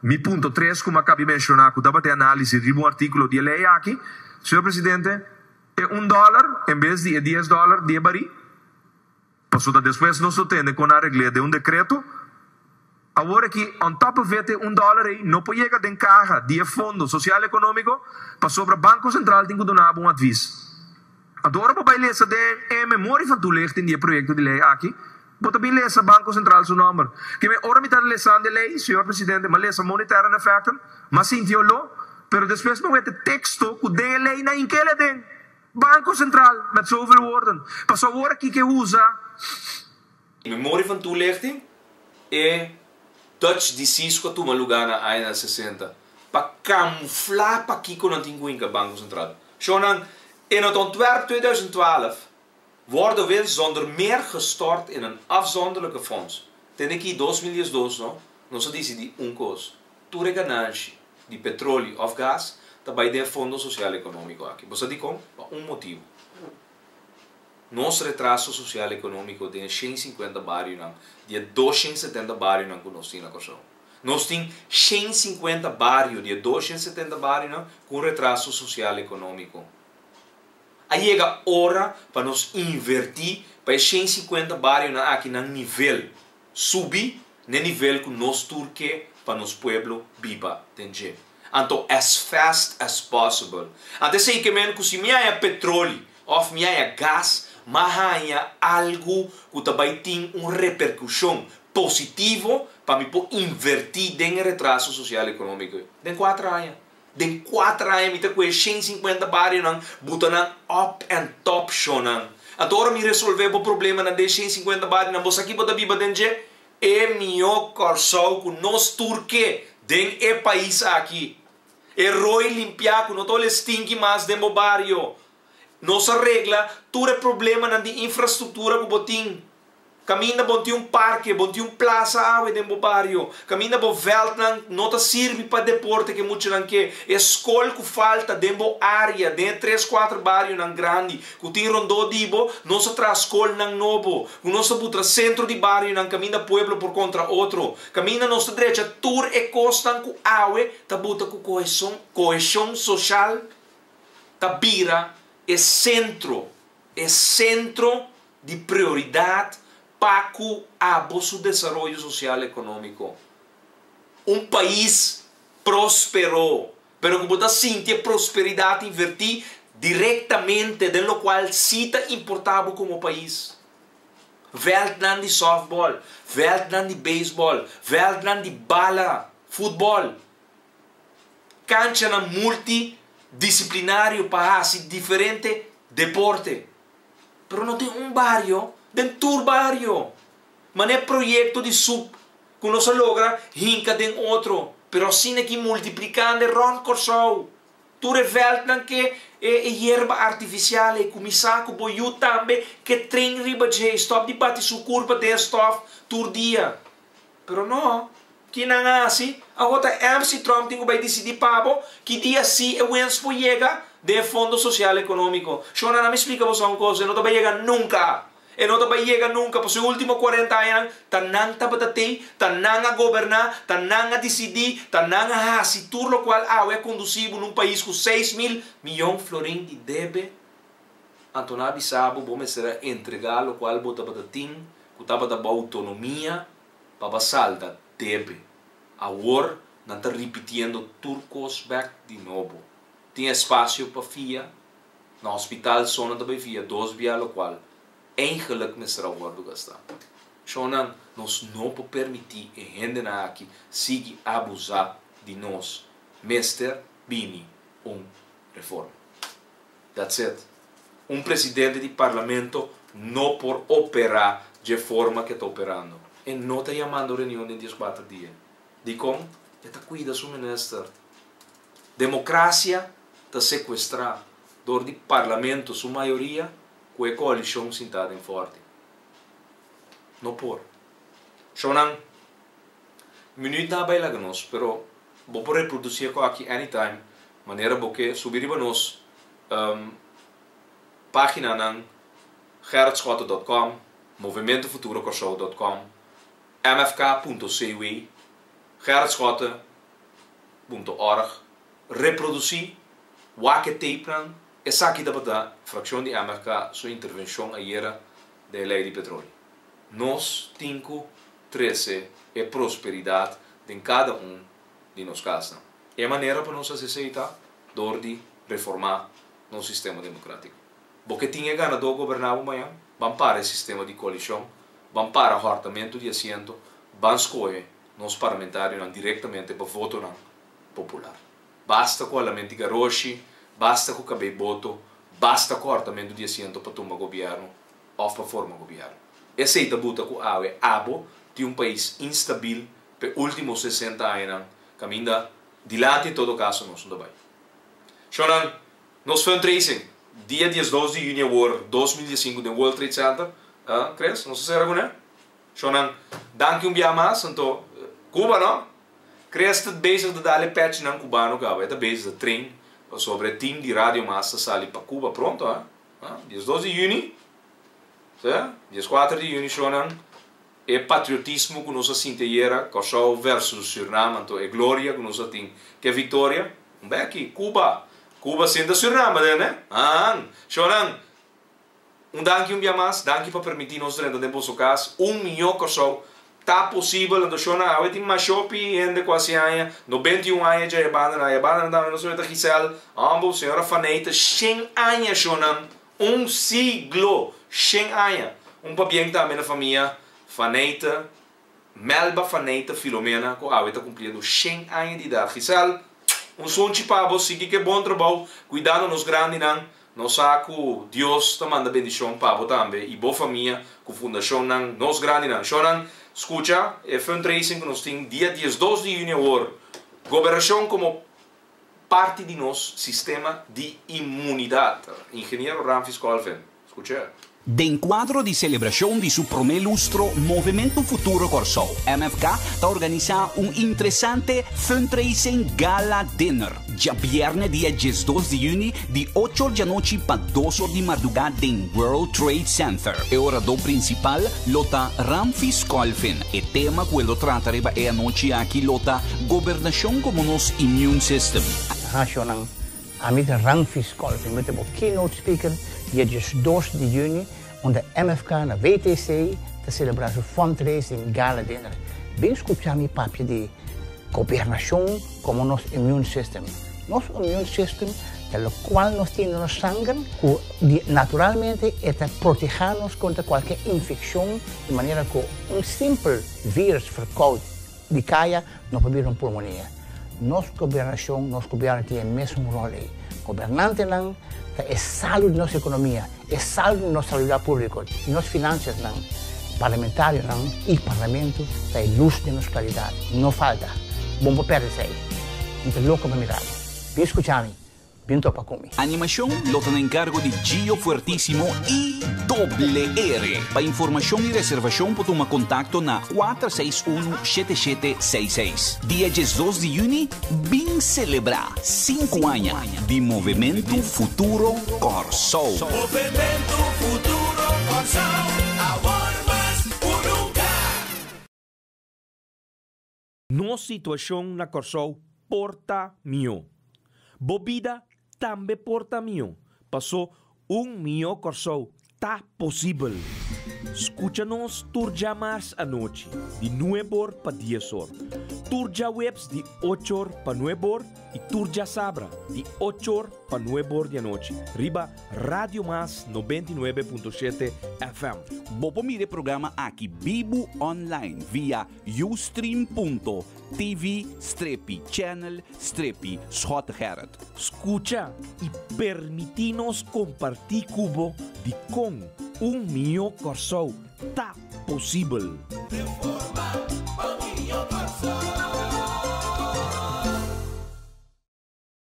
mi ponto 3, como acabei de mencionar, que dá para análise de artículo de lei aqui, senhor Presidente, é $1 em vez de $10 de baril. Passou depois nós temos com a regra de decreto. Agora que, on top of it, $1 aí, não pode chegar em carga de fundo social econômico, para sobre o Banco Central tem que dar um aviso. Agora, para ler de memória van toelichting die projeto de lei aqui, bota bem ler Banco Central seu número. Que me ora me está lendo de lei, senhor Presidente, mas ler monetária effecten, mas sim violou, pero depois me vê texto que de lei na inquele tem. Banco Central, met zoveel woorden. Pas agora que usa. Memória van toelichting é Dutch disease que toma lugar na anos 60 para camuflar para que não tem o Banco Central. Zo'n in het ontwerp 2012 worden we zonder meer gestort in een afzonderlijke fonds. Ten aqui 2002, não se diz de coisa. Tu ganância de petróleo ou gás também tem fundo social econômico aqui. Você diz como? Por motivo. Nosso retraso social econômico tem 150 barrios, de 270 barrios que nós temos na Curaçao. Nós temos 150 barrios, de 270 barrios com retraso social econômico. Aí chega a hora para nós invertir para 150 barrios aqui no nível subir, no nível que nós turque para nos pueblo viva tenje. Então, as fast as possible. Até sei que men que se me há petróleo ou me há gás, mas há algo que também tem uma repercussão positivo para me invertir em retraso social e econômico. Den 4 anos. Den 4 anos, me tem 150 barrios, botam up and top show. Agora me resolver o problema na 150 barrios, não vou aqui para viva dentro. É meu coração que nós turque den é país aqui. É roi limpar que não tô stinky mais dentro do barrio. Nossa regra, tudo é problema na infraestrutura que botim. Caminha bom tem parque, bom tem plaza água dentro do barrio. Caminha bom veld não tá serve para deporte que muito não quer. Escola que falta dentro da área, dentro 3, 4 barrios não grande. Que tem rondô dibo, nossa traz escola não novo. Que nossa butra centro de barrio não caminha pueblo por contra outro. Caminha nossa direita, tour e costa com água, tá buta com coesão social, tá vira é centro de prioridade para o seu desenvolvimento social e econômico. Um país prosperou, pero que você sente prosperidade invertir diretamente de lo qual se importava como país. Veldland de softball, veldland de beisebol, veldland de bala, futebol. Cancha na multidisciplinário para fazer diferente deporte. Pero não tem barrio dentro do barrio. Mas é projeto de sub que não se logra hinca den outro. Pero assim aqui multiplicando ron corsou. Tu revela que é erva artificial e começar com boiú também que trem riba de stop de bate su curva de stop tur dia. Pero não. Que não é assim. Agora MC Trump tem que decidir pabo que dia sim é o Wenspo chega de Fundo Social Econômico. Shona não me explica você uma coisa, não vai chegar nunca. E não vai chegar nunca, por os últimos 40 anos, tanang tabatatei, tanang a governar, tanang a decidir, tanang a fazer tudo o qual é conduzido num país com 6 mil milhões de florins de débito. Então, avisado, vamos ser entregar o qual bota batatim, que estava da autonomia, para salda débito. Agora, não está repetindo turcos back de novo. Tem espaço para FIA, no hospital zona também FIA, 2 via o qual eigenlijk será o guardo gastar. Então, nós não podemos permitir que a gente aqui siga abusar de nós, mestre Bini, reforma. That's it. Presidente de parlamento não pode operar de forma que está operando. E não está chamando reunião em 14 dias. De como? Está cuida do ministro. Democracia está sequestrada. Door de parlamento, sua maioria, com a coalição sentada em forte. Não por. Então, minuto não vai lá nós, pero vou poder reproduzir aqui anytime, maneira que subir para nós página na gerardschotten.com, movimentofuturocorsou.com, mfk.cw, gerardschotten.org, reproduzir, wakke tape essa aqui da fração de MFK, sua intervenção ayer da lei de petróleo. Nós temos 13 é prosperidade em cada de nós casas. É a maneira para nós aceitar dor de reformar nosso sistema democrático. Porque tinha ganado governar amanhã, vamos para o sistema de coalição, vamos para o orçamento de assento, vamos escolher nos parlamentares diretamente para voto popular. Basta com a lamenti garoshi, basta com o cabelo voto, basta com o orçamento de assento para tomar governo ou para formar governo. Essa é a buta com a abo de país instável pelos últimos 60 anos, caminha dilante em todo caso nós não vai. Então, nós fundraising, dia 12 de junho de 2015 no World Trade Center, crees? Não sei se é então, danke dia mais, então, Cuba, não? Crees que bezig de dar patch ng cubano ka, está bezig de train sobre o team de rádio massa sali para Cuba pronto, dia 12 de junho, dia 4 de junho, shonan, é patriotismo que nós sentimos, Kosovo versus Suriname, então é glória que nós temos, que é vitória, bem aqui, Cuba sente Suriname, né? Shonan, danke dia mais, danke para permitir nós renda de nosso caso, 1 milhão Kosovo tá possível então chona a wetin mashopi ende quase aia 91 aia já banda da não sei Gisel ambos senhora faneita 100 aia chona siglo 100 aia papieng também na família faneita Melba faneita Filomena com a está cumprindo 100 anos de idade Gisel sonho para você que bom trabalho cuidando nos grandes não saco Deus te manda bendição para você também e boa família com fundação nos grandes choran escuta é fundraising que nós temos dia 12 de junho governação como parte de nosso sistema de imunidade engenheiro Ramfis Colfen escuta. De enquadro de celebração de seu primeiro lustro, Movimento Futuro Corsol, MFK, está organizando interessante fundraising gala dinner. Já viernes, dia 12 de junho, de 8 da noite para 2 de madrugada em World Trade Center. E o orador principal, lota Ramfis Colfen. E tema que ele tratará é a noite aqui, lota governação como nosso immune system. Nacional, amiga Ramfis Colfen, met de keynote speaker. Dia 12 de junho, onde MFK na VTC te celebrar o fundraising gala dinner. Bem escutar mi papel de governação como nosso immune system. Nosso immune system, pelo qual nós temos no sangue, que naturalmente é proteger-nos contra qualquer infecção, de maneira que simples vírus frequente de caia não pode vir pulmonia. Nossa governação, nosso governo tem o mesmo rol. Governante não é saúde de nossa economia, é saúde de nossa saúde pública, de nossas finanças não, parlamentário não, e parlamento é luz de nossa qualidade, não falta, bom papel de sei, muito louco para mirar, bem escutar-me, bem topa comigo. Animação lota no encargo de Gio Fuertíssimo e Doble R. Para informação e reservação pode tomar contato na 461-7766. Dia 12 de junho, bem celebrar 5 anos de Movimento Futuro Corsol. Movimento Futuro Corsol, agora mais por nunca. Nossa situação na Corsol porta mio. Bobida também porta mio. Passou mio Corsol. Tá possível. Escucha-nos turja mais à noite, de 9 para 10 horas. Turja webs de 8 para 9 horas e turja sabra de 8 para 9 horas da noite. Riba Radio Mas 99.7 FM. Bopo mire programa aqui Bibo online via ustream.tv/channel/Schotgerrit. Escucha e permite-nos compartilhar cubo de com mio Corsol. Tá possível.